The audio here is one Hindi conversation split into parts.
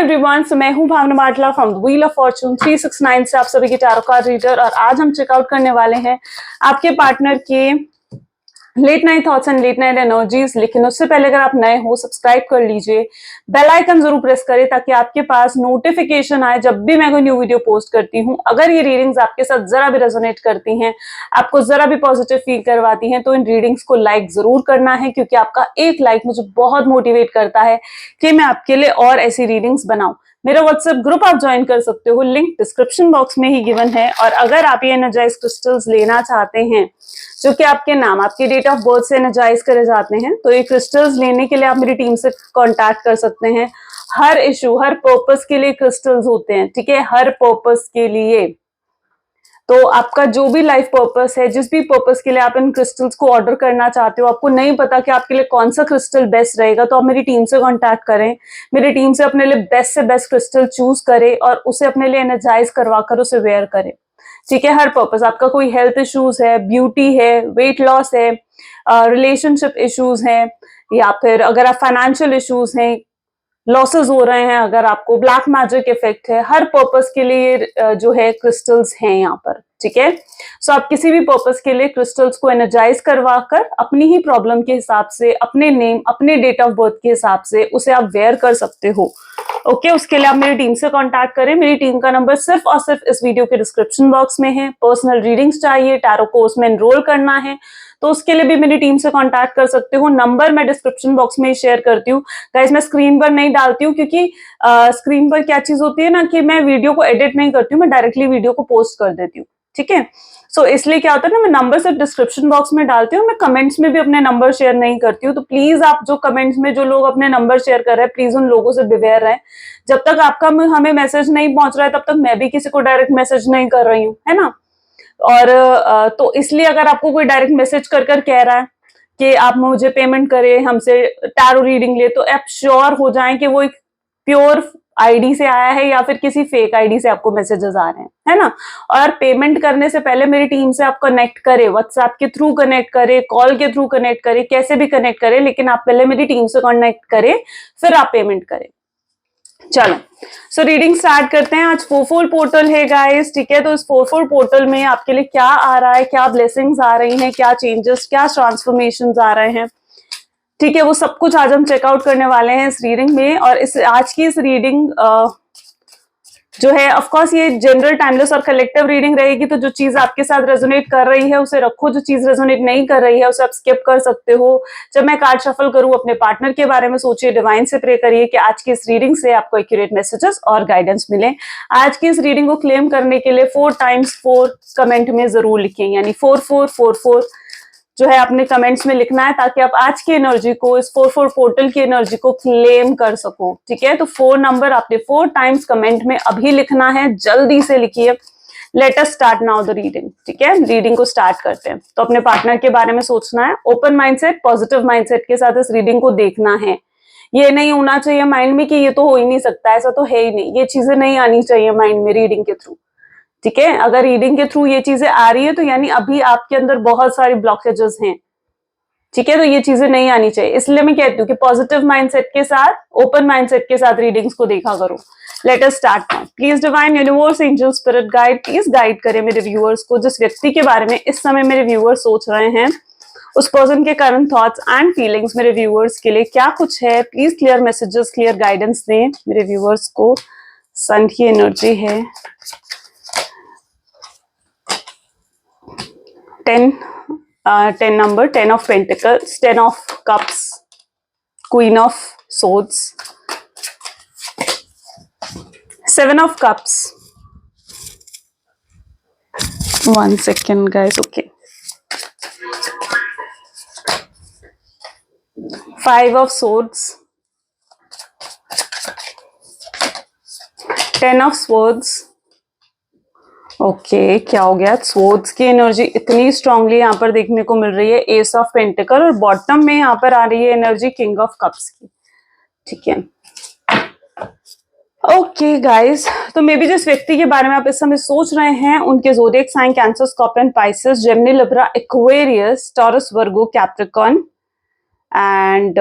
एवरीवन, सो मैं हूं Bhavna Matla from the wheel of fortune 369 से आप सभी के टैरो कार्ड रीडर। और आज हम चेकआउट करने वाले हैं आपके पार्टनर के late night thoughts and late night energies. लेकिन उससे पहले अगर आप नए हो सब्सक्राइब कर लीजिए, बेल आइकन जरूर प्रेस करें ताकि आपके पास नोटिफिकेशन आए जब भी मैं कोई न्यू वीडियो पोस्ट करती हूँ। अगर ये रीडिंग्स आपके साथ जरा भी रेजोनेट करती हैं, आपको जरा भी पॉजिटिव फील करवाती हैं, तो इन रीडिंग्स को लाइक जरूर करना है, क्योंकि आपका एक लाइक मुझे बहुत मोटिवेट करता है कि मैं आपके लिए और ऐसी रीडिंग्स बनाऊं। मेरा व्हाट्सएप ग्रुप आप ज्वाइन कर सकते हो, लिंक डिस्क्रिप्शन बॉक्स में ही गिवन है। और अगर आप ये एनर्जाइज क्रिस्टल्स लेना चाहते हैं जो कि आपके नाम, आपके डेट ऑफ बर्थ से एनर्जाइज करे जाते हैं, तो ये क्रिस्टल्स लेने के लिए आप मेरी टीम से कांटेक्ट कर सकते हैं। हर इशू, हर पर्पस के लिए क्रिस्टल्स होते हैं, ठीक है, हर पर्पस के लिए। तो आपका जो भी लाइफ पर्पस है, जिस भी पर्पस के लिए आप इन क्रिस्टल्स को ऑर्डर करना चाहते हो, आपको नहीं पता कि आपके लिए कौन सा क्रिस्टल बेस्ट रहेगा, तो आप मेरी टीम से कांटेक्ट करें। मेरी टीम से अपने लिए बेस्ट से बेस्ट क्रिस्टल चूज करें और उसे अपने लिए एनर्जाइज करवाकर उसे वेयर करें, ठीक है। हर पर्पस, आपका कोई हेल्थ इश्यूज है, ब्यूटी है, वेट लॉस है, रिलेशनशिप इश्यूज हैं, या फिर अगर आप फाइनेंशियल इश्यूज हैं, लॉसेस हो रहे हैं, अगर आपको ब्लैक मैजिक इफेक्ट है, हर पर्पस के लिए जो है क्रिस्टल्स हैं यहाँ पर, ठीक है। सो आप किसी भी पर्पस के लिए क्रिस्टल्स को एनर्जाइज करवाकर अपनी ही प्रॉब्लम के हिसाब से, अपने नेम, अपने डेट ऑफ बर्थ के हिसाब से उसे आप वेयर कर सकते हो। ओके, उसके लिए आप मेरी टीम से कांटेक्ट करें। मेरी टीम का नंबर सिर्फ और सिर्फ इस वीडियो के डिस्क्रिप्शन बॉक्स में है। पर्सनल रीडिंग्स चाहिए, टैरो कोर्स में एनरोल करना है, तो उसके लिए भी मेरी टीम से कांटेक्ट कर सकते हो। नंबर मैं डिस्क्रिप्शन बॉक्स में ही शेयर करती हूँ गाइस, मैं स्क्रीन पर नहीं डालती हूँ, क्योंकि स्क्रीन पर क्या चीज होती है ना कि मैं वीडियो को एडिट नहीं करती हूँ, मैं डायरेक्टली वीडियो को पोस्ट कर देती हूँ, ठीक है। सो इसलिए क्या होता है ना, मैं नंबर सिर्फ डिस्क्रिप्शन बॉक्स में डालती हूँ, मैं कमेंट्स में भी अपने नंबर शेयर नहीं करती हूँ। तो प्लीज आप जो कमेंट्स में जो लोग अपने नंबर शेयर कर रहे हैं, प्लीज उन लोगों से बिवेयर रहें। जब तक आपका हमें मैसेज नहीं पहुंच रहा है, तब तक मैं भी किसी को डायरेक्ट मैसेज नहीं कर रही हूँ, है ना। और तो इसलिए अगर आपको कोई डायरेक्ट मैसेज कर कह रहा है कि आप मुझे पेमेंट करें, हमसे टैरो रीडिंग ले, तो आप श्योर हो जाएं कि वो एक प्योर आईडी से आया है या फिर किसी फेक आईडी से आपको मैसेजेस आ रहे हैं, है ना। और पेमेंट करने से पहले मेरी टीम से आप कनेक्ट करें, व्हाट्सएप के थ्रू कनेक्ट करें, कॉल के थ्रू कनेक्ट करें, कैसे भी कनेक्ट करें, लेकिन आप पहले मेरी टीम से कनेक्ट करें, फिर आप पेमेंट करें। चलो, सो रीडिंग स्टार्ट करते हैं। आज 4-4 पोर्टल है गाइस, ठीक है। तो इस 4-4 पोर्टल में आपके लिए क्या आ रहा है, क्या ब्लेसिंग्स आ रही हैं, क्या चेंजेस, क्या ट्रांसफॉर्मेशंस आ रहे हैं, ठीक है, वो सब कुछ आज हम चेकआउट करने वाले हैं इस रीडिंग में। और इस आज की इस रीडिंग जो है, ऑफ कोर्स ये जनरल, टाइमलेस और कलेक्टिव रीडिंग रहेगी। तो जो चीज आपके साथ रेजोनेट कर रही है उसे रखो, जो चीज रेजोनेट नहीं कर रही है उसे आप स्किप कर सकते हो। जब मैं कार्ड शफल करूं, अपने पार्टनर के बारे में सोचिए, डिवाइन से प्रे करिए कि आज की इस रीडिंग से आपको एक्यूरेट मैसेजेस और गाइडेंस मिले। आज की इस रीडिंग को क्लेम करने के लिए 4 टाइम्स 4 कमेंट में जरूर लिखें, यानी 4444 जो है अपने कमेंट्स में लिखना है, ताकि आप आज की एनर्जी को, इस 4-4 पोर्टल की एनर्जी को क्लेम कर सको, ठीक है। तो 4 नंबर आपने 4 टाइम्स कमेंट में अभी लिखना है, जल्दी से लिखिए। Let us start now the reading, ठीक है। रीडिंग को स्टार्ट करते हैं। तो अपने पार्टनर के बारे में सोचना है, ओपन माइंडसेट, पॉजिटिव माइंडसेट के साथ इस रीडिंग को देखना है। ये नहीं होना चाहिए माइंड में कि ये तो हो ही नहीं सकता, ऐसा तो है ही नहीं, ये चीजें नहीं आनी चाहिए माइंड में रीडिंग के थ्रू, ठीक है। अगर रीडिंग के थ्रू ये चीजें आ रही है तो यानी अभी आपके अंदर बहुत सारी ब्लॉकेजेस हैं, ठीक है। तो ये चीजें नहीं आनी चाहिए, इसलिए मैं कहती हूँ कि पॉजिटिव माइंडसेट के साथ, ओपन माइंडसेट के साथ रीडिंग्स को देखा करो। Let us start now. Please divine universe, angel, spirit guide, please guide करें मेरे व्यूअर्स को। जिस व्यक्ति के बारे में इस समय मेरे व्यूअर्स सोच रहे हैं, उस पर्सन के करंट थॉट्स एंड फीलिंग्स मेरे व्यूअर्स के लिए क्या कुछ है, please clear messages, clear guidance दें मेरे व्यूअर्स को। सन की एनर्जी है, 10 number, 10 of Pentacles, 10 of Cups, Queen of Swords, 7 of Cups. 1 second guys, okay. 5 of Swords, 10 of Swords. Okay, क्या हो गया? स्वॉर्ड्स की एनर्जी इतनी स्ट्रांगली यहाँ पर देखने को मिल रही है, एस ऑफ पेंटिकल, और बॉटम में यहाँ पर आ रही है एनर्जी किंग ऑफ कप्स की, ठीक है। ओके गाइस, तो मे बी जिस व्यक्ति के बारे में आप इस समय सोच रहे हैं, उनके zodiac sign Cancer, Scorpion, Pisces, Gemini, Libra, Aquarius, Taurus, Virgo, Capricorn and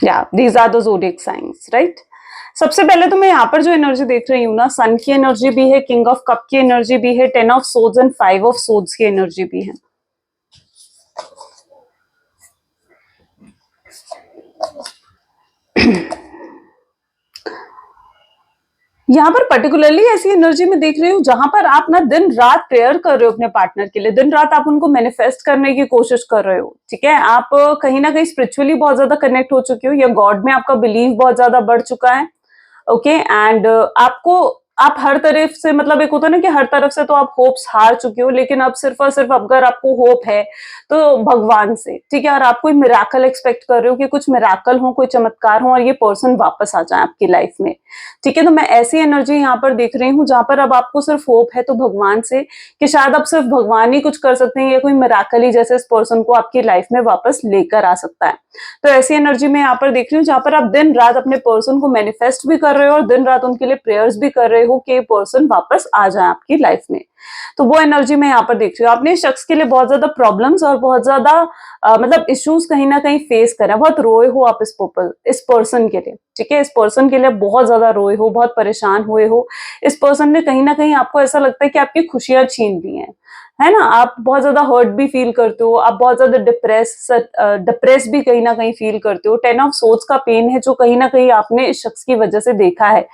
या these are the zodiac science, right. सबसे पहले तो मैं यहाँ पर जो एनर्जी देख रही हूँ ना, सन की एनर्जी भी है, किंग ऑफ कप की एनर्जी भी है, 10 of swords and 5 of swords की एनर्जी भी है। यहाँ पर पर्टिकुलरली ऐसी एनर्जी में देख रही हूँ जहां पर आप ना दिन रात प्रेयर कर रहे हो अपने पार्टनर के लिए, दिन रात आप उनको मैनिफेस्ट करने की कोशिश कर रहे हो, ठीक है। आप कहीं ना कहीं स्पिरिचुअली बहुत ज्यादा कनेक्ट हो चुके हो, या गॉड में आपका बिलीव बहुत ज्यादा बढ़ चुका है, ओके। एंड आपको, आप हर तरफ से, मतलब एक होता है ना कि हर तरफ से तो आप होप्स हार चुके हो, लेकिन अब सिर्फ और सिर्फ अगर आपको होप है तो भगवान से, ठीक है। और आप कोई मिराकल एक्सपेक्ट कर रहे हो कि कुछ मिराकल हो, कोई चमत्कार हो और ये पर्सन वापस आ जाए आपकी लाइफ में, ठीक है। तो मैं ऐसी एनर्जी यहाँ पर देख रही हूँ जहां पर अब आपको सिर्फ होप है तो भगवान से, कि शायद अब सिर्फ भगवान ही कुछ कर सकते हैं, या कोई मिराकल ही जैसे इस पर्सन को आपकी लाइफ में वापस लेकर आ सकता है। तो ऐसी एनर्जी में यहाँ पर देख रही हूँ जहां पर आप दिन रात अपने पर्सन को मैनिफेस्ट भी कर रहे हो और दिन रात उनके लिए प्रेयर्स भी कर रहे हो कि ये पर्सन वापस आ जाए आपकी लाइफ में। तो वो एनर्जी में यहाँ पर देख रही हूँ। आपने इस शख्स के लिए बहुत ज्यादा प्रॉब्लम्स और बहुत ज्यादा मतलब इश्यूज कहीं ना कहीं फेस करा, बहुत रोए हो आप इस पर्सन के लिए, ठीक है। इस पर्सन के लिए बहुत ज्यादा रोए हो, बहुत परेशान हुए हो। इस पर्सन ने कहीं ना कहीं, आपको ऐसा लगता है कि आपकी खुशियां छीन ली हैं, है ना। आप बहुत ज्यादा हर्ट भी फील करते हो, आप बहुत ज्यादा डिप्रेस भी कहीं ना कहीं फील करते हो। 10 ऑफ सोर्ड्स का पेन है जो कहीं ना कहीं आपने इस शख्स की वजह से देखा है।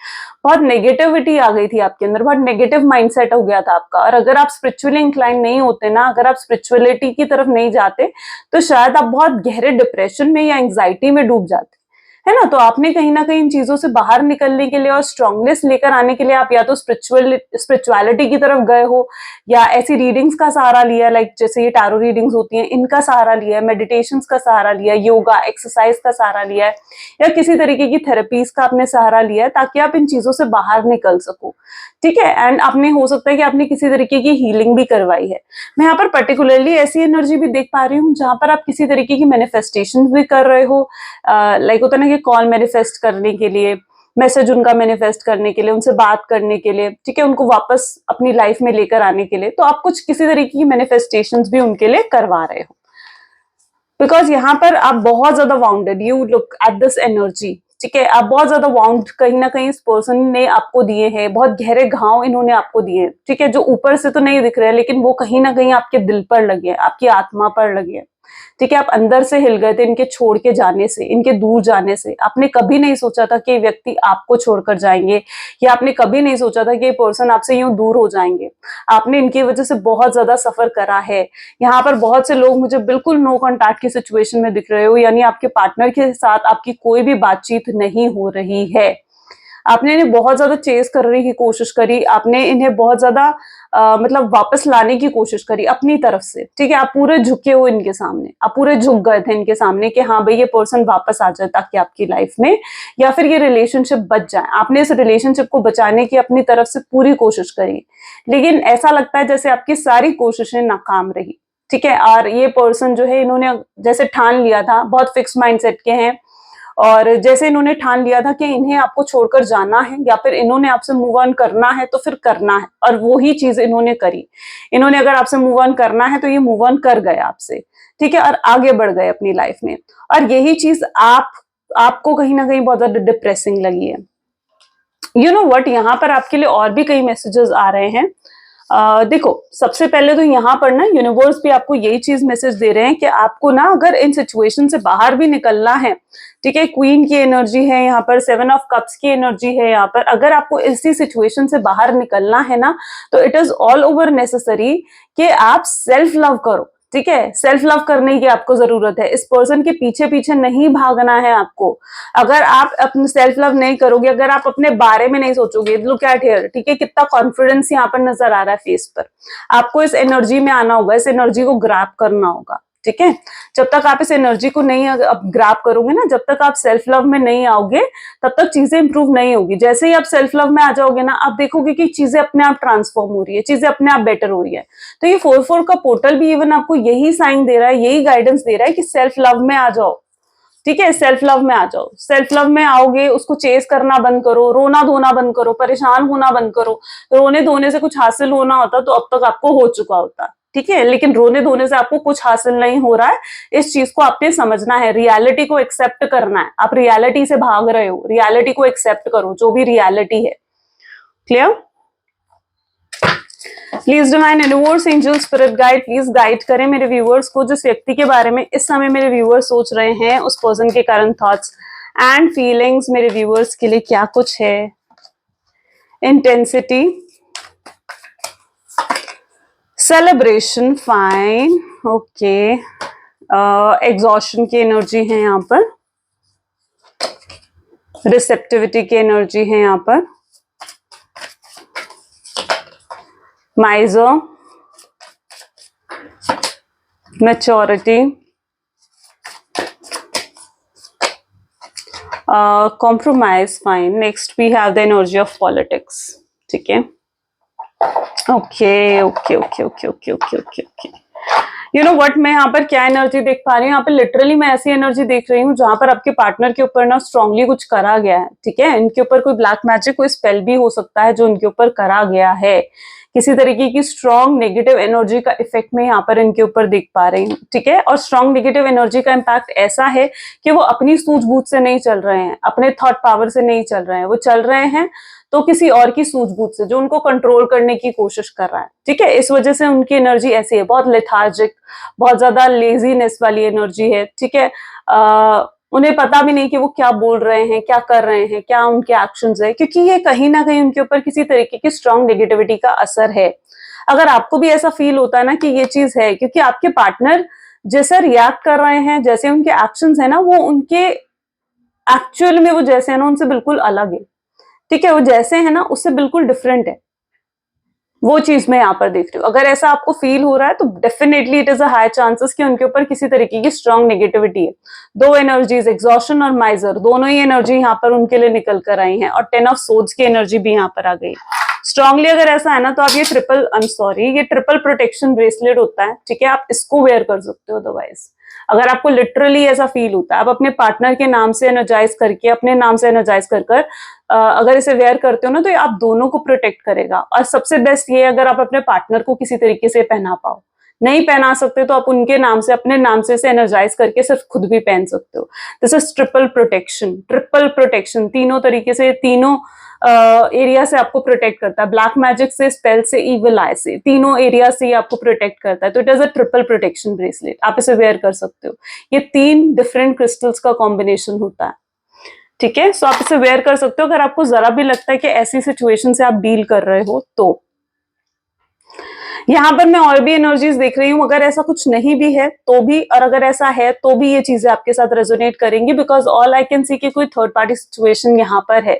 बहुत नेगेटिविटी आ गई थी आपके अंदर, बहुत नेगेटिव माइंडसेट हो गया था आपका। और अगर आप स्पिरिचुअली इंक्लाइन नहीं होते ना, अगर आप स्पिरिचुअलिटी की तरफ नहीं जाते, तो शायद आप बहुत गहरे डिप्रेशन में या एंग्जाइटी में डूब जाते, है ना। तो आपने कहीं ना कहीं इन चीजों से बाहर निकलने के लिए और स्ट्रांगनेस लेकर आने के लिए आप या तो स्पिरिचुअलिटी की तरफ गए हो, या ऐसी रीडिंग्स का सहारा लिया, लाइक जैसे ये टैरो रीडिंग्स होती हैं, इनका सहारा लिया है, मेडिटेशंस का सहारा लिया है, योगा एक्सरसाइज का सहारा लिया है, या किसी तरीके की थेरेपीज का आपने सहारा लिया है, ताकि आप इन चीजों से बाहर निकल सको, ठीक है। एंड आपने, हो सकता है कि आपने किसी तरीके की हीलिंग भी करवाई है। मैं यहाँ पर पर्टिकुलरली ऐसी एनर्जी भी देख पा रही हूँ जहां पर आप किसी तरीके की मैनिफेस्टेशन भी कर रहे हो, लाइक होता है ना कि कॉल मैनिफेस्ट करने के लिए, मैसेज उनका मैनिफेस्ट करने के लिए, उनसे बात करने के लिए, ठीक है, उनको वापस अपनी लाइफ में लेकर आने के लिए। तो आप कुछ किसी तरीके की मैनिफेस्टेशंस भी उनके लिए करवा रहे हो, बिकॉज यहाँ पर आप बहुत ज्यादा bounded, you look at this energy, ठीक है। आप बहुत ज्यादा वाउंड कहीं ना कहीं इस पर्सन ने आपको दिए हैं, बहुत गहरे घाव इन्होंने आपको दिए, ठीक है, जो ऊपर से तो नहीं दिख रहे हैं, लेकिन वो कहीं ना कहीं आपके दिल पर लगे, आपकी आत्मा पर लगे, ठीक है। आप अंदर से हिल गए थे इनके छोड़ के जाने से, इनके दूर जाने से। आपने कभी नहीं सोचा था कि ये व्यक्ति आपको छोड़कर जाएंगे, या आपने कभी नहीं सोचा था कि ये पर्सन आपसे यूं दूर हो जाएंगे। आपने इनकी वजह से बहुत ज्यादा सफर करा है। यहाँ पर बहुत से लोग मुझे बिल्कुल नो कॉन्टैक्ट की सिचुएशन में दिख रहे हो, यानी आपके पार्टनर के साथ आपकी कोई भी बातचीत नहीं हो रही है। आपने इन्हें बहुत ज्यादा चेस करने की कोशिश करी, आपने इन्हें बहुत ज्यादा मतलब वापस लाने की कोशिश करी अपनी तरफ से, ठीक है। आप पूरे झुके हो इनके सामने, आप पूरे झुक गए थे इनके सामने कि हाँ भाई ये पर्सन वापस आ जाए ताकि आपकी लाइफ में, या फिर ये रिलेशनशिप बच जाए। आपने इस रिलेशनशिप को बचाने की अपनी तरफ से पूरी कोशिश करी, लेकिन ऐसा लगता है जैसे आपकी सारी कोशिशें नाकाम रही, ठीक है। और ये पर्सन जो है, इन्होंने जैसे ठान लिया था, बहुत फिक्स माइंडसेट के हैं, और जैसे इन्होंने ठान लिया था कि इन्हें आपको छोड़कर जाना है, या फिर इन्होंने आपसे मूव ऑन करना है, तो फिर करना है, और वो ही चीज इन्होंने करी। इन्होंने अगर आपसे मूव ऑन करना है तो ये मूव ऑन कर गए आपसे, ठीक है, और आगे बढ़ गए अपनी लाइफ में। और यही चीज आपको कहीं ना कहीं बहुत ज्यादा डिप्रेसिंग लगी है। यू नो व्हाट, यहाँ पर आपके लिए और भी कई मैसेजेस आ रहे हैं। देखो, सबसे पहले तो यहाँ पर ना यूनिवर्स भी आपको यही चीज मैसेज दे रहे हैं कि आपको ना अगर इन सिचुएशन से बाहर भी निकलना है, ठीक है, क्वीन की एनर्जी है यहाँ पर, 7 ऑफ कप्स की एनर्जी है यहाँ पर। अगर आपको इसी सिचुएशन से बाहर निकलना है ना, तो it is all over necessary कि आप सेल्फ लव करो, ठीक है। सेल्फ लव करने की आपको जरूरत है, इस पर्सन के पीछे पीछे नहीं भागना है आपको। अगर आप अपने सेल्फ लव नहीं करोगे, अगर आप अपने बारे में नहीं सोचोगे, लुक एट हियर, ठीक है, कितना कॉन्फिडेंस यहाँ पर नजर आ रहा है फेस पर। आपको इस एनर्जी में आना होगा, इस एनर्जी को ग्रैब करना होगा, ठीक है। जब तक आप इस एनर्जी को नहीं ग्रैब करोगे ना, जब तक आप सेल्फ लव में नहीं आओगे, तब तक चीजें इंप्रूव नहीं होगी। जैसे ही आप सेल्फ लव में आ जाओगे ना, आप देखोगे कि चीजें अपने आप ट्रांसफॉर्म हो रही है, चीजें अपने आप बेटर हो रही है। तो ये 4-4 का पोर्टल भी इवन आपको यही साइन दे रहा है, यही गाइडेंस दे रहा है कि सेल्फ लव में आ जाओ, ठीक है। सेल्फ लव में आ जाओ, सेल्फ लव में आओगे, उसको चेस करना बंद करो, रोना धोना बंद करो, परेशान होना बंद करो। रोने धोने से कुछ हासिल होना होता तो अब तक आपको हो चुका होता, ठीक है, लेकिन रोने धोने से आपको कुछ हासिल नहीं हो रहा है, इस चीज को आपने समझना है, रियलिटी को एक्सेप्ट करना है। आप रियलिटी से भाग रहे हो, रियलिटी को एक्सेप्ट करो, जो भी रियलिटी है। Clear? Please divine universe, angel, spirit guide, please guide करें मेरे व्यूअर्स को, जिस व्यक्ति के बारे में इस समय मेरे व्यूअर्स सोच रहे हैं, उस पर्सन के करंट थॉट्स एंड फीलिंग्स मेरे व्यूअर्स के लिए क्या कुछ है। Intensity, celebration, fine, okay, exhaustion की एनर्जी है यहाँ पर, रिसेप्टिविटी की एनर्जी है यहाँ पर, miser, maturity, compromise, fine. Next we have the energy of politics. ठीक है, okay okay okay okay okay okay okay okay. You know what, मैं यहाँ पर क्या एनर्जी देख पा रही हूँ, यहाँ पर लिटरली मैं ऐसी एनर्जी देख रही हूँ जहां पर आपके पार्टनर के ऊपर ना स्ट्रांगली कुछ करा गया है। ठीक है, इनके ऊपर कोई ब्लैक मैजिक, कोई स्पेल भी हो सकता है जो इनके ऊपर करा गया है। किसी तरीके की स्ट्रॉन्ग नेगेटिव एनर्जी का इफेक्ट मैं यहाँ पर इनके ऊपर देख पा रही हूँ। ठीक है, और स्ट्रॉन्ग नेगेटिव एनर्जी का इम्पैक्ट ऐसा है कि वो अपनी सूझबूझ से नहीं चल रहे हैं, अपने थॉट पावर से नहीं चल रहे हैं, वो चल रहे हैं तो किसी और की सूझबूझ से, जो उनको कंट्रोल करने की कोशिश कर रहा है। ठीक है, इस वजह से उनकी एनर्जी ऐसी है, बहुत लेथार्जिक, बहुत ज्यादा लेजीनेस वाली एनर्जी है। ठीक है, उन्हें पता भी नहीं कि वो क्या बोल रहे हैं, क्या कर रहे हैं, क्या उनके एक्शंस है, क्योंकि ये कहीं ना कहीं उनके ऊपर किसी तरीके की स्ट्रॉन्ग नेगेटिविटी का असर है। अगर आपको भी ऐसा फील होता है ना कि ये चीज है, क्योंकि आपके पार्टनर जैसे रिएक्ट कर रहे हैं, जैसे उनके एक्शंस है ना, वो उनके एक्चुअल में वो जैसे है ना उनसे बिल्कुल अलग है। ठीक है, वो जैसे है ना उससे बिल्कुल डिफरेंट है, वो चीज मैं यहाँ पर देख रही हूँ। अगर ऐसा आपको फील हो रहा है तो definitely it is a high chances कि उनके ऊपर किसी तरीके की स्ट्रॉन्ग नेगेटिविटी है। दो एनर्जीज, एग्जॉशन और माइजर, दोनों ही एनर्जी यहाँ पर उनके लिए निकल कर आई हैं, और 10 ऑफ सोर्ड्स की एनर्जी भी यहाँ पर आ गई। स्ट्रांगली अगर ऐसा है ना तो आप ये ट्रिपल प्रोटेक्शन ब्रेसलेट होता है। ठीक है, आप इसको वेयर कर सकते हो। अदरवाइज अगर आपको लिटरली ऐसा फील होता है, आप अपने पार्टनर के नाम से एनर्जाइज करके, अपने नाम से एनर्जाइज कर अगर इसे वेयर करते हो ना, तो ये आप दोनों को प्रोटेक्ट करेगा। और सबसे बेस्ट ये अगर आप अपने पार्टनर को किसी तरीके से पहना पाओ, नहीं पहना सकते तो आप उनके नाम से, अपने नाम से इसे एनर्जाइज करके सिर्फ खुद भी पहन सकते हो। दिस इज ट्रिपल प्रोटेक्शन, तीनों तरीके से, तीनों एरिया से आपको प्रोटेक्ट करता है। ब्लैक मैजिक से, स्पेल से, इविल आई से, तीनों एरिया से ये आपको प्रोटेक्ट करता है। तो it is a triple protection bracelet, आप इसे वेयर कर सकते हो। ये 3 डिफरेंट क्रिस्टल्स का कॉम्बिनेशन होता है। ठीक है, सो आप इसे वेयर कर सकते हो अगर आपको जरा भी लगता है कि ऐसी सिचुएशन से आप डील कर रहे हो तो। यहाँ पर मैं और भी एनर्जीज देख रही हूँ, अगर ऐसा कुछ नहीं भी है तो भी, और अगर ऐसा है तो भी ये चीजें आपके साथ रेजोनेट करेंगी, because all I can see कि कोई थर्ड पार्टी सिचुएशन यहाँ पर है।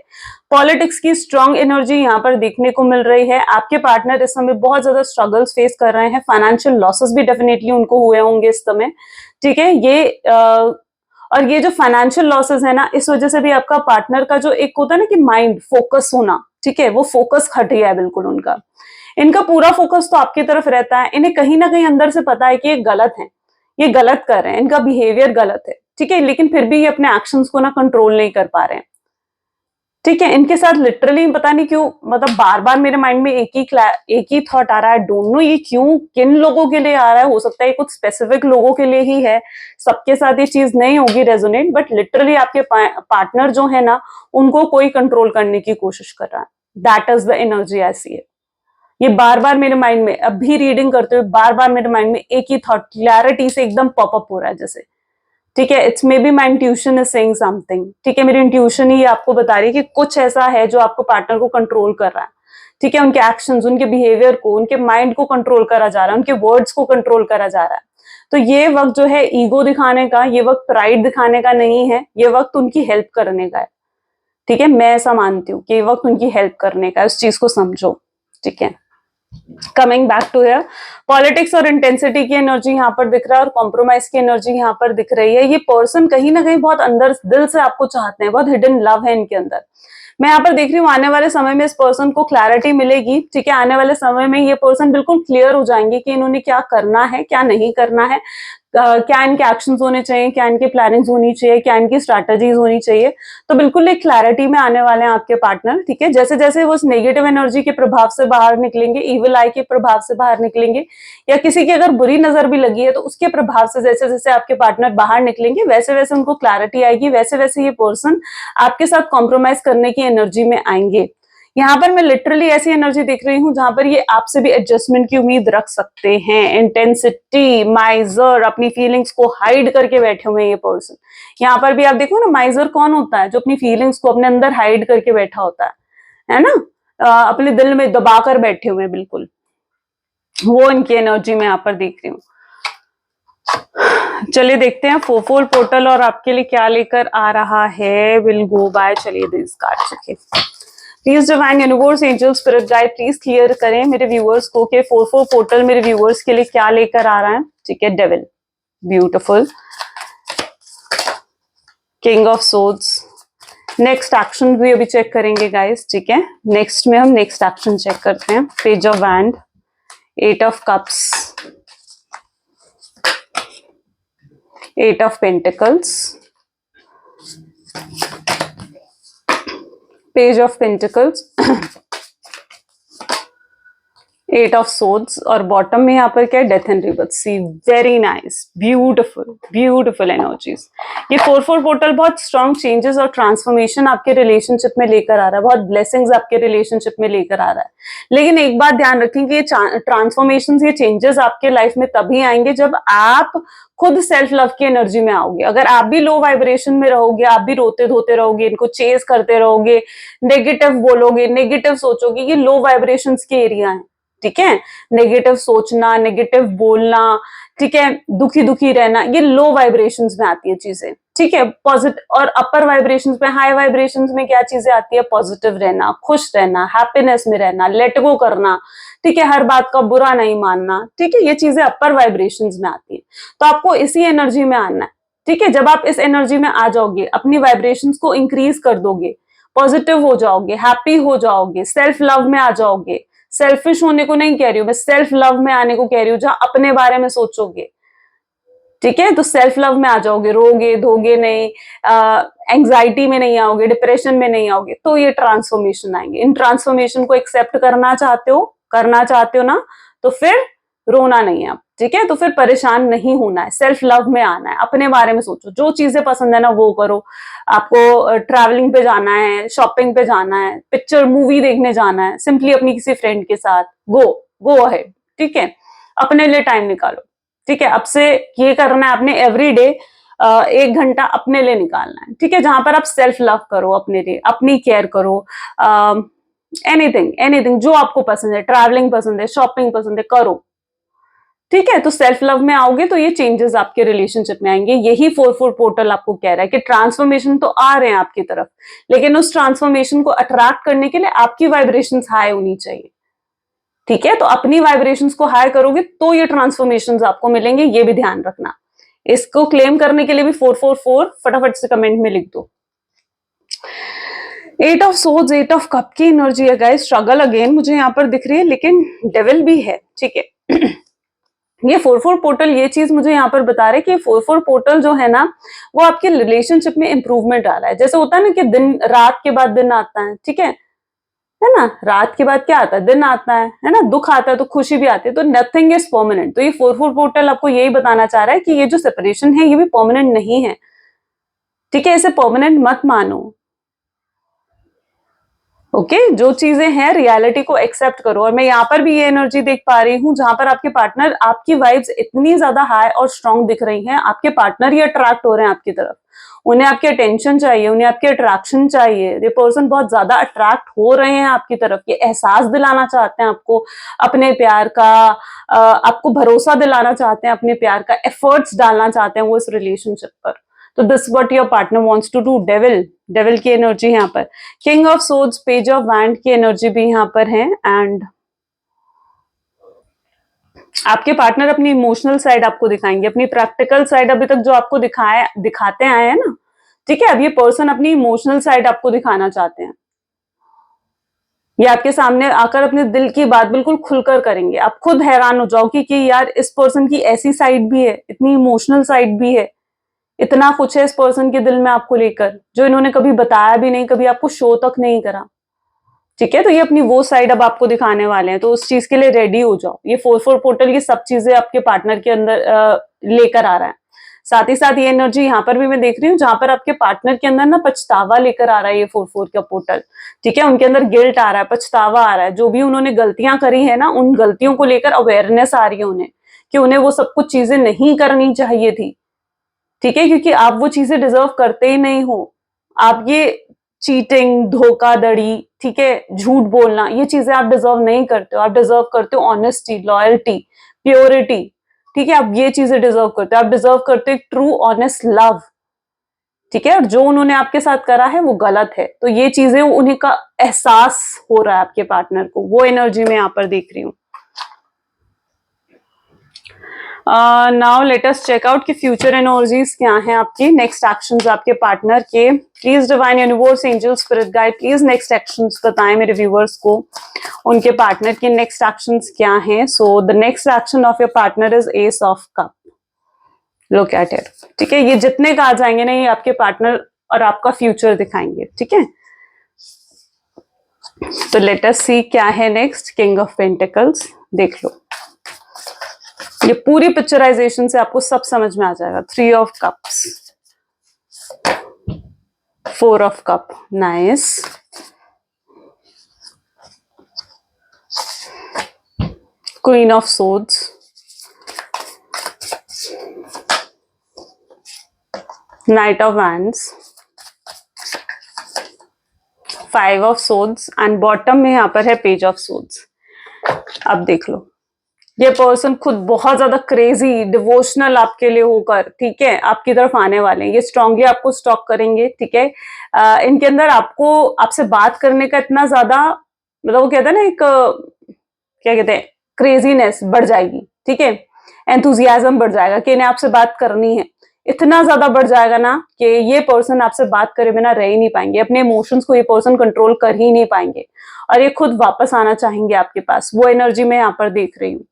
पॉलिटिक्स की स्ट्रॉन्ग एनर्जी यहाँ पर देखने को मिल रही है। आपके पार्टनर इस समय बहुत ज्यादा स्ट्रगल्स फेस कर रहे हैं, फाइनेंशियल लॉसेस भी डेफिनेटली उनको हुए होंगे इस समय। ठीक है, और ये जो फाइनेंशियल लॉसेस है ना, इस वजह से भी आपका पार्टनर का जो एक होता है ना कि माइंड फोकस होना, ठीक है, वो फोकस हट गया है बिल्कुल उनका। इनका पूरा फोकस तो आपकी तरफ रहता है, इन्हें कहीं ना कहीं अंदर से पता है कि ये गलत है, ये गलत कर रहे हैं, इनका बिहेवियर गलत है। ठीक है, लेकिन फिर भी ये अपने एक्शंस को ना कंट्रोल नहीं कर पा रहे हैं। ठीक है, इनके साथ लिटरली पता नहीं क्यों, मतलब बार बार मेरे माइंड में एक ही थॉट आ रहा है। डोंट नो ये क्यों, किन लोगों के लिए आ रहा है, हो सकता है ये कुछ स्पेसिफिक लोगों के लिए ही है, सबके साथ ये चीज नहीं होगी रेजोनेट, बट लिटरली आपके पार्टनर जो है ना, उनको कोई कंट्रोल करने की कोशिश कर रहा है। दैट इज द एनर्जी आई सी है। ये बार बार मेरे माइंड में, अभी रीडिंग करते हुए बार बार मेरे माइंड में एक ही थॉट क्लैरिटी से एकदम पॉपअप हो रहा है जैसे। ठीक है, it's may be my intuition is saying something. ठीक है, मेरी इंट्यूशन ही आपको बता रही है कि कुछ ऐसा है जो आपको पार्टनर को कंट्रोल कर रहा है। ठीक है, उनके एक्शंस, उनके बिहेवियर को, उनके माइंड को कंट्रोल करा जा रहा है, उनके वर्ड्स को कंट्रोल करा जा रहा है। तो ये वक्त जो है ईगो दिखाने का, ये वक्त प्राइड दिखाने का नहीं है, ये वक्त उनकी हेल्प करने का है। ठीक है, मैं ऐसा मानती हूँ कि ये वक्त उनकी हेल्प करने का है, उस चीज को समझो। ठीक है, coming back to here, politics और इंटेंसिटी की एनर्जी यहाँ पर दिख रहा है और कॉम्प्रोमाइज की एनर्जी यहाँ पर दिख रही है। ये पर्सन कहीं ना कहीं बहुत अंदर दिल से आपको चाहते हैं, बहुत हिडन लव है इनके अंदर। मैं यहाँ पर देख रही हूँ आने वाले समय में इस पर्सन को क्लैरिटी मिलेगी। ठीक है, आने वाले समय में ये पर्सन बिल्कुल क्लियर हो जाएंगे कि इन्होंने क्या करना है, क्या नहीं करना है। क्या इनके एक्शंस होने चाहिए, क्या इनकी प्लानिंग्स होनी चाहिए, क्या इनकी स्ट्रैटेजीज होनी चाहिए। तो बिल्कुल एक क्लैरिटी में आने वाले हैं आपके पार्टनर, ठीक है। जैसे जैसे वो उस नेगेटिव एनर्जी के प्रभाव से बाहर निकलेंगे, इविल आई के प्रभाव से बाहर निकलेंगे, या किसी की अगर बुरी नजर भी लगी है तो उसके प्रभाव से जैसे जैसे आपके पार्टनर बाहर निकलेंगे, वैसे वैसे उनको क्लैरिटी आएगी, वैसे वैसे ये पर्सन आपके साथ कॉम्प्रोमाइज करने की एनर्जी में आएंगे। यहाँ पर मैं लिटरली ऐसी एनर्जी देख रही हूँ जहां पर ये आपसे भी एडजस्टमेंट की उम्मीद रख सकते हैं। इंटेंसिटी, माइजर, अपनी फीलिंग्स को हाइड करके बैठे हुए हैं ये पर्सन। यहाँ पर भी आप देखो ना, माइजर कौन होता है? जो अपनी फीलिंग्स को अपने अंदर हाइड करके बैठा होता है ना? अपने दिल में दबा कर बैठे हुए हैं, बिल्कुल वो इनकी एनर्जी में यहाँ पर देख रही हूँ। चलिए देखते हैं 4-4 पोर्टल और आपके लिए क्या लेकर आ रहा है। Will go by. चलिए this card, okay. Please divine universe, angel, spirit guide, please clear करें मेरे व्यूअर्स को कि 4-4 पोर्टल मेरे व्यूअर्स के लिए क्या लेकर आ रहा है। ठीक है, devil, beautiful, king of swords. Next action भी अभी चेक करेंगे गाइस, ठीक है। नेक्स्ट में हम नेक्स्ट एक्शन चेक करते हैं। Page of wand, 8 of cups, 8 of pentacles, page of pentacles, 8 of swords, और बॉटम में यहाँ पर क्या है? Death and rebirth. See, very nice, beautiful, beautiful energies. ये 4-4 पोर्टल बहुत स्ट्रॉन्ग चेंजेस और ट्रांसफॉर्मेशन आपके रिलेशनशिप में लेकर आ रहा है, बहुत ब्लेसिंग्स आपके रिलेशनशिप में लेकर आ रहा है। लेकिन एक बात ध्यान रखें कि ये ट्रांसफॉर्मेशन, ये चेंजेस आपके लाइफ में तभी आएंगे जब आप खुद सेल्फ लव की एनर्जी में आओगे। अगर आप भी लो वाइब्रेशन में रहोगे, आप भी रोते धोते रहोगे, इनको चेस करते रहोगे, नेगेटिव बोलोगे, नेगेटिव सोचोगे, ये लो वाइब्रेशंस के एरिया है, ठीक है। नेगेटिव सोचना, नेगेटिव बोलना, ठीक है, दुखी दुखी रहना, ये लो वाइब्रेशंस में आती है चीजें, ठीक है। पॉजिटिव और अपर वाइब्रेशंस में, हाई वाइब्रेशंस में क्या चीजें आती है? पॉजिटिव रहना, खुश रहना, हैप्पीनेस में रहना, लेट गो करना, ठीक है, हर बात का बुरा नहीं मानना, ठीक है। ये चीजें अपर वाइब्रेशंस में आती है, तो आपको इसी एनर्जी में आना है, ठीक है। जब आप इस एनर्जी में आ जाओगे, अपनी वाइब्रेशंस को इंक्रीज कर दोगे, पॉजिटिव हो जाओगे, हैप्पी हो जाओगे, सेल्फ लव में आ जाओगे। सेल्फिश होने को नहीं कह रही हूं मैं, सेल्फ लव में आने को कह रही हूँ, जहां अपने बारे में सोचोगे, ठीक है। तो सेल्फ लव में आ जाओगे, रोगे धोगे नहीं, एंग्जाइटी में नहीं आओगे, डिप्रेशन में नहीं आओगे, तो ये ट्रांसफॉर्मेशन आएंगे। इन ट्रांसफॉर्मेशन को एक्सेप्ट करना चाहते हो ना, तो फिर रोना नहीं है आप, ठीक है। तो फिर परेशान नहीं होना है, सेल्फ लव में आना है, अपने बारे में सोचो, जो चीजें पसंद है ना वो करो। आपको ट्रैवलिंग पे जाना है, शॉपिंग पे जाना है, पिक्चर मूवी देखने जाना है, सिंपली अपनी किसी फ्रेंड के साथ गो अहेड, ठीक है। अपने लिए टाइम निकालो, ठीक है। अब से ये करना है आपने, एवरी डे 1 घंटा अपने लिए निकालना है, ठीक है, जहां पर आप सेल्फ लव करो, अपने लिए अपनी केयर करो। एनीथिंग जो आपको पसंद है, ट्रैवलिंग पसंद है, शॉपिंग पसंद है, करो, ठीक है। तो सेल्फ लव में आओगे तो ये चेंजेस आपके रिलेशनशिप में आएंगे। यही 4-4 पोर्टल आपको कह रहा है कि ट्रांसफॉर्मेशन तो आ रहे हैं आपकी तरफ, लेकिन उस ट्रांसफॉर्मेशन को अट्रैक्ट करने के लिए आपकी वाइब्रेशंस हाई होनी चाहिए, ठीक है। तो अपनी वाइब्रेशंस को हाई करोगे तो ये ट्रांसफॉर्मेशंस आपको मिलेंगे, ये भी ध्यान रखना। इसको क्लेम करने के लिए भी 444 फटाफट से कमेंट में लिख दो। 8 ऑफ सोर्ड्स, 8 ऑफ कप की एनर्जी है गाइस। स्ट्रगल अगेन मुझे यहाँ पर दिख रही है, लेकिन डेविल भी है, ठीक है। ये 4-4 पोर्टल ये चीज मुझे यहाँ पर बता रहे हैं कि 4-4 पोर्टल जो है ना, वो आपके रिलेशनशिप में इंप्रूवमेंट आ रहा है। जैसे होता है ना कि दिन, रात के बाद दिन आता है, ठीक है ना। रात के बाद क्या आता है? दिन आता है ना। दुख आता है तो खुशी भी आती है, तो नथिंग इज परमानेंट। तो ये 4-4 पोर्टल आपको यही बताना चाह रहा है कि ये जो सेपरेशन है ये भी परमानेंट नहीं है, ठीक है। इसे परमानेंट मत मानो, ओके। जो चीजें हैं रियलिटी को एक्सेप्ट करो। और मैं यहाँ पर भी ये एनर्जी देख पा रही हूँ जहां पर आपके पार्टनर, आपकी वाइब्स इतनी ज्यादा हाई और स्ट्रांग दिख रही हैं, आपके पार्टनर ही अट्रैक्ट हो रहे हैं आपकी तरफ। उन्हें आपकी अटेंशन चाहिए, उन्हें आपकी अट्रैक्शन चाहिए। ये पर्सन बहुत ज्यादा अट्रैक्ट हो रहे हैं आपकी तरफ, ये एहसास दिलाना चाहते हैं आपको अपने प्यार का, आपको भरोसा दिलाना चाहते हैं अपने प्यार का, एफर्ट्स डालना चाहते हैं वो इस रिलेशनशिप पर। तो this what your partner wants to do. Devil की एनर्जी यहाँ पर, king of swords, page of wand की एनर्जी भी यहाँ पर है। एंड आपके पार्टनर अपनी इमोशनल साइड आपको दिखाएंगे, अपनी प्रैक्टिकल साइड अभी तक जो आपको दिखाते आए हैं ना, ठीक है। अब ये पर्सन अपनी इमोशनल साइड आपको दिखाना चाहते हैं, ये आपके सामने आकर अपने दिल की बात बिल्कुल खुलकर करेंगे। आप खुद हैरान हो जाओगे कि यार इस पर्सन की ऐसी साइड भी है, इतनी इमोशनल साइड भी है, इतना कुछ है इस पर्सन के दिल में आपको लेकर जो इन्होंने कभी बताया भी नहीं, कभी आपको शो तक नहीं करा। ठीक है, तो ये अपनी वो साइड अब आपको दिखाने वाले हैं, तो उस चीज के लिए रेडी हो जाओ। ये 4-4 पोर्टल ये सब चीजें आपके पार्टनर के अंदर लेकर आ रहा है। साथ ही साथ ये एनर्जी यहाँ पर भी मैं देख रही हूँ जहां पर आपके पार्टनर के अंदर ना पछतावा लेकर आ रहा है ये 4-4 का पोर्टल। ठीक है, उनके अंदर गिल्ट आ रहा है, पछतावा आ रहा है, जो भी उन्होंने गलतियां करी है ना उन गलतियों को लेकर अवेयरनेस आ रही है उन्हें कि उन्हें वो सब कुछ चीजें नहीं करनी चाहिए थी। ठीक है, क्योंकि आप वो चीजें डिजर्व करते ही नहीं हो। आप ये चीटिंग, धोखाधड़ी, ठीक है, झूठ बोलना, ये चीजें आप डिजर्व नहीं करते हो। आप डिजर्व करते हो ऑनेस्टी, लॉयल्टी, प्योरिटी। ठीक है, आप ये चीजें डिजर्व करते हो। आप डिजर्व करते हो एक ट्रू ऑनेस्ट लव। ठीक है, और जो उन्होंने आपके साथ करा है वो गलत है, तो ये चीजें उन्हें का एहसास हो रहा है आपके पार्टनर को, वो एनर्जी मैं यहाँ पर देख रही हूँ। Now let us check out कि फ्यूचर एनर्जीज क्या हैं आपकी, नेक्स्ट एक्शंस आपके पार्टनर के। Please divine universe, angel, spirit guide, please next actions बताएं मेरे व्यूवर्स को, उनके पार्टनर के नेक्स्ट एक्शंस क्या हैं। So the next action of your partner is S of cup. Look at it. ठीक है, ये जितने कार्ड्स आएंगे ना ये आपके पार्टनर और आपका फ्यूचर दिखाएंगे। ठीक है, तो लेट अस सी क्या है नेक्स्ट। किंग ऑफ पेंटिकल्स, देख लो, ये पूरी पिक्चराइजेशन से आपको सब समझ में आ जाएगा। 3 of cups, 4 of cup, nice, queen of swords, night of wands, 5 of swords and bottom में यहां पर है पेज ऑफ सोर्ड्स। अब देख लो, ये पर्सन खुद बहुत ज्यादा क्रेजी डिवोशनल आपके लिए होकर, ठीक है, आपकी तरफ आने वाले हैं। ये स्ट्रांगली आपको स्टॉक करेंगे। ठीक है, इनके अंदर आपको आपसे बात करने का इतना ज्यादा, मतलब वो कहते हैं ना एक क्या कहते हैं, क्रेजीनेस बढ़ जाएगी। ठीक है, एंथुजियाज्म बढ़ जाएगा कि इन्हें आपसे बात करनी है। इतना ज्यादा बढ़ जाएगा ना कि ये पर्सन आपसे बात करे बिना रह ही नहीं पाएंगे, अपने इमोशंस को ये पर्सन कंट्रोल कर ही नहीं पाएंगे और ये खुद वापस आना चाहेंगे आपके पास। वो एनर्जी मैं यहाँ पर देख रही हूँ।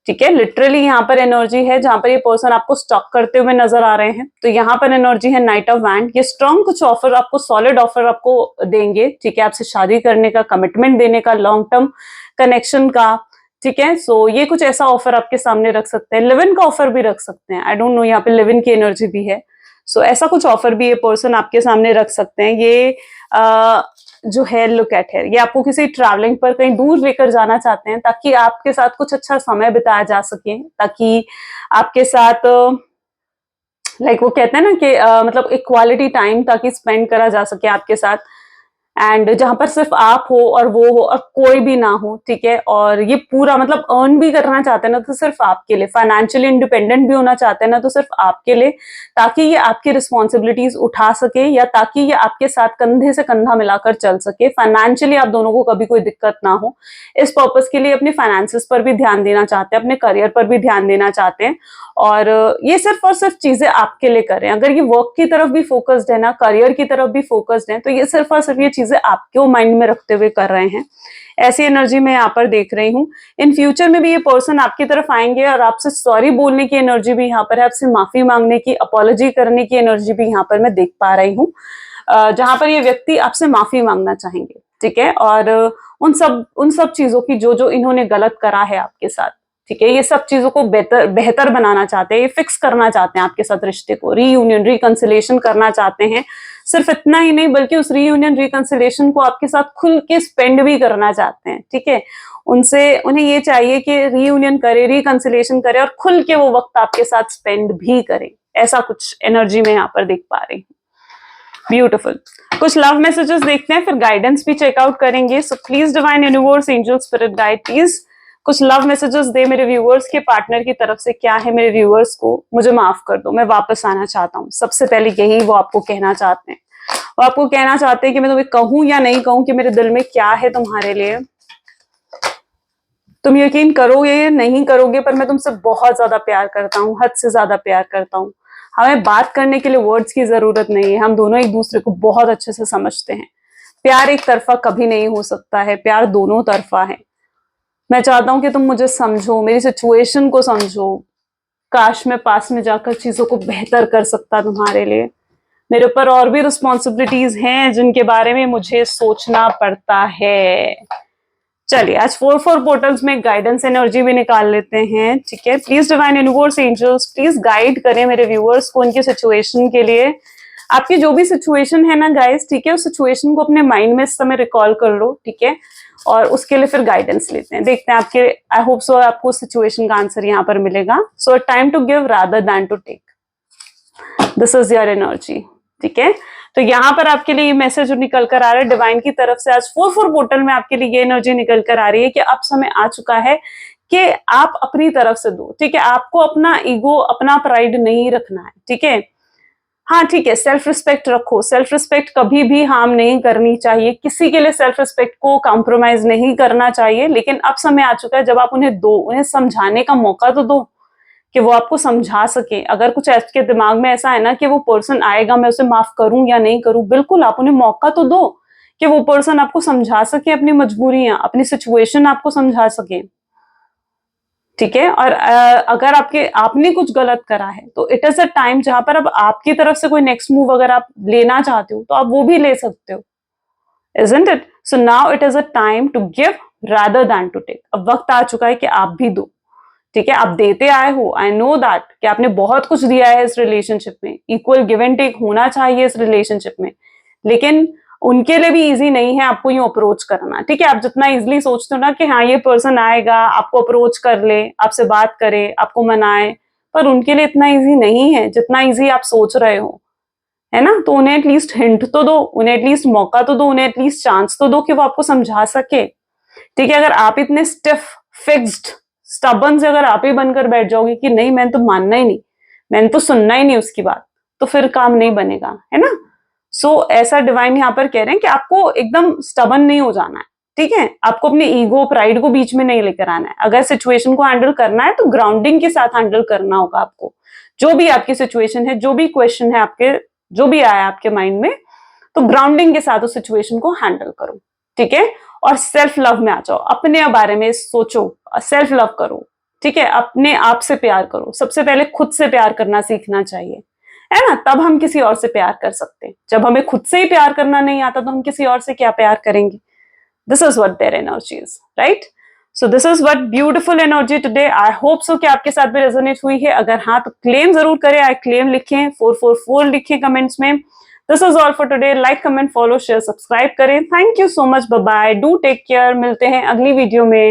ठीक है, लिटरली यहाँ पर एनर्जी है जहां पर ये पर्सन आपको स्टॉक करते हुए नजर आ रहे हैं। तो यहाँ पर एनर्जी है नाइट ऑफ वैंड। ये स्ट्रॉन्ग कुछ ऑफर आपको, सॉलिड ऑफर आपको देंगे। ठीक है, आपसे शादी करने का, कमिटमेंट देने का, लॉन्ग टर्म कनेक्शन का। ठीक है, सो ये कुछ ऐसा ऑफर आपके सामने रख सकते हैं। लिव इन का ऑफर भी रख सकते हैं, आई डोंट नो, यहाँ पे लिव इन की एनर्जी भी है। सो ऐसा कुछ ऑफर भी ये पर्सन आपके सामने रख सकते हैं। ये जो है, लुक एट है, ये आपको किसी ट्रैवलिंग पर कहीं दूर लेकर जाना चाहते हैं ताकि आपके साथ कुछ अच्छा समय बिताया जा सके, ताकि आपके साथ लाइक वो कहते हैं ना कि मतलब एक क्वालिटी टाइम ताकि स्पेंड करा जा सके आपके साथ, एंड जहां पर सिर्फ आप हो और वो हो और कोई भी ना हो। ठीक है, और ये पूरा मतलब अर्न भी करना चाहते हैं ना तो सिर्फ आपके लिए, फाइनेंशियली इंडिपेंडेंट भी होना चाहते हैं ना तो सिर्फ आपके लिए, ताकि ये आपकी रिस्पॉन्सिबिलिटीज उठा सके या ताकि ये आपके साथ कंधे से कंधा मिलाकर चल सके। फाइनेंशियली आप दोनों को कभी कोई दिक्कत ना हो, इस पर्पज के लिए अपने फाइनेंसिस पर भी ध्यान देना चाहते हैं, अपने करियर पर भी ध्यान देना चाहते हैं। और ये सिर्फ और सिर्फ चीजें आपके लिए करें। अगर ये वर्क की तरफ भी फोकस्ड है ना, करियर की तरफ भी फोकस्ड है, तो ये सिर्फ और सिर्फ ये चीजें आपको माइंड में रखते हुए कर रहे हैं। ऐसी एनर्जी मैं यहाँ पर देख रही हूँ। इन फ्यूचर में भी ये पर्सन आपकी तरफ आएंगे और आपसे सॉरी बोलने की एनर्जी भी यहाँ पर है, आपसे माफी मांगने की, अपॉलॉजी करने की एनर्जी भी यहाँ पर मैं देख पा रही हूँ, जहां पर ये व्यक्ति आपसे माफी मांगना चाहेंगे। ठीक है, और उन सब चीजों की जो जो इन्होंने गलत करा है आपके साथ। ठीक है, ये सब चीजों को बेहतर बनाना चाहते हैं, ये फिक्स करना चाहते हैं आपके साथ रिश्ते को, रीयूनियन, रिकंसिलेशन करना चाहते हैं। सिर्फ इतना ही नहीं बल्कि उस रीयूनियन, रिकंसिलेशन को आपके साथ खुल के स्पेंड भी करना चाहते हैं। ठीक है, उन्हें ये चाहिए कि रीयूनियन करे, रिकंसिलेशन करे और खुल के वो वक्त आपके साथ स्पेंड भी करे। ऐसा कुछ एनर्जी में यहाँ पर देख पा रही हूँ। ब्यूटिफुल। कुछ लव मैसेजेस देखते हैं, फिर गाइडेंस भी चेकआउट करेंगे। So please divine universe, angel, spirit guide, please कुछ लव मैसेजेस दे मेरे व्यूअर्स के पार्टनर की तरफ से। क्या है मेरे व्यूअर्स को, मुझे माफ कर दो, मैं वापस आना चाहता हूँ। सबसे पहले यही वो आपको कहना चाहते हैं। वो आपको कहना चाहते हैं कि मैं तुम्हें कहूं या नहीं कहूं कि मेरे दिल में क्या है तुम्हारे लिए। तुम यकीन करोगे या नहीं करोगे, पर मैं तुमसे बहुत ज्यादा प्यार करता हूँ, हद से ज्यादा प्यार करता हूँ। हमें बात करने के लिए वर्ड्स की जरूरत नहीं है, हम दोनों एक दूसरे को बहुत अच्छे से समझते हैं। प्यार एक तरफा कभी नहीं हो सकता है, प्यार दोनों तरफा है। मैं चाहता हूं कि तुम मुझे समझो, मेरी सिचुएशन को समझो। काश मैं पास में जाकर चीजों को बेहतर कर सकता तुम्हारे लिए। मेरे ऊपर और भी रिस्पॉन्सिबिलिटीज हैं जिनके बारे में मुझे सोचना पड़ता है। चलिए आज 4 पोर्टल्स में गाइडेंस एनर्जी भी निकाल लेते हैं, ठीक है। Please divine universe angels please guide करें मेरे व्यूअर्स को उनकी सिचुएशन के लिए। आपकी जो भी सिचुएशन है ना गाइस, ठीक है, उस सिचुएशन को अपने माइंड में इस समय रिकॉल कर लो, ठीक है, और उसके लिए फिर गाइडेंस लेते हैं, देखते हैं आपके, आई होप सो आपको सिचुएशन का आंसर यहाँ पर मिलेगा। So time to give rather than to take, this is your energy, ठीक है। तो यहाँ पर आपके लिए ये मैसेज निकल कर आ रहा है डिवाइन की तरफ से। आज 4 पोर्टल में आपके लिए ये एनर्जी निकल कर आ रही है कि अब समय आ चुका है कि आप अपनी तरफ से दो, ठीक है। आपको अपना ईगो, अपना प्राइड नहीं रखना है, ठीक है। हाँ ठीक है, सेल्फ रिस्पेक्ट रखो। सेल्फ रिस्पेक्ट कभी भी हार्म नहीं करनी चाहिए, किसी के लिए सेल्फ रिस्पेक्ट को कॉम्प्रोमाइज नहीं करना चाहिए। लेकिन अब समय आ चुका है जब आप उन्हें दो, उन्हें समझाने का मौका तो दो कि वो आपको समझा सके। अगर कुछ आपके दिमाग में ऐसा है ना कि वो पर्सन आएगा, मैं उसे माफ करूं या नहीं करूं, बिल्कुल आप उन्हें मौका तो दो कि वो पर्सन आपको समझा सके, अपनी मजबूरियां, अपनी सिचुएशन आपको समझा सके, ठीक है। और अगर आपने कुछ गलत करा है तो इट इज अ टाइम जहां पर अब आपकी तरफ से कोई नेक्स्ट मूव अगर आप लेना चाहते हो तो आप वो भी ले सकते हो, isn't it? So now it is a time to give rather than to take. अब वक्त आ चुका है कि आप भी दो, ठीक है। आप देते आए हो, आई नो दैट कि आपने बहुत कुछ दिया है इस रिलेशनशिप में, इक्वल गिव एंड टेक होना चाहिए इस रिलेशनशिप में। लेकिन उनके लिए भी इजी नहीं है आपको यूं अप्रोच करना, ठीक है। आप जितना इजिली सोचते हो ना कि हाँ ये पर्सन आएगा, आपको अप्रोच कर ले, आपसे बात करे, आपको मनाए, पर उनके लिए इतना इजी नहीं है जितना इजी आप सोच रहे हो, है ना। तो उन्हें एटलीस्ट हिंट तो दो, उन्हें एटलीस्ट मौका तो दो, उन्हें एटलीस्ट चांस तो दो कि वो आपको समझा सके, ठीक है। अगर आप इतने स्टिफ, फिक्स्ड, स्टबन से अगर आप ही बनकर बैठ जाओगे कि नहीं मैंने तो मानना ही नहीं, मैंने तो सुनना ही नहीं उसकी बात, तो फिर काम नहीं बनेगा, है ना। ऐसा डिवाइन यहाँ पर कह रहे हैं कि आपको एकदम स्टबन नहीं हो जाना है, ठीक है। आपको अपने ईगो, प्राइड को बीच में नहीं लेकर आना है। अगर सिचुएशन को हैंडल करना है तो ग्राउंडिंग के साथ हैंडल करना होगा आपको। जो भी आपकी सिचुएशन है, जो भी क्वेश्चन है आपके, जो भी आया आपके माइंड में, तो ग्राउंडिंग के साथ उस सिचुएशन को हैंडल करो, ठीक है। और सेल्फ लव में आ जाओ, अपने बारे में सोचो, सेल्फ लव करो, ठीक है। अपने आप से प्यार करो, सबसे पहले खुद से प्यार करना सीखना चाहिए, है ना। तब हम किसी और से प्यार कर सकते हैं। जब हमें खुद से ही प्यार करना नहीं आता तो हम किसी और से क्या प्यार करेंगे। This is what their energy is, right. So this is what beautiful energy today. I hope so कि आपके साथ भी रेजोनेट हुई है। अगर हाँ तो क्लेम जरूर करें, आई क्लेम लिखें, 444 लिखें कमेंट्स में। This is all for today. Like, comment, follow, share, subscribe करें। Thank you so much, bye bye, do take care. मिलते हैं अगली वीडियो में।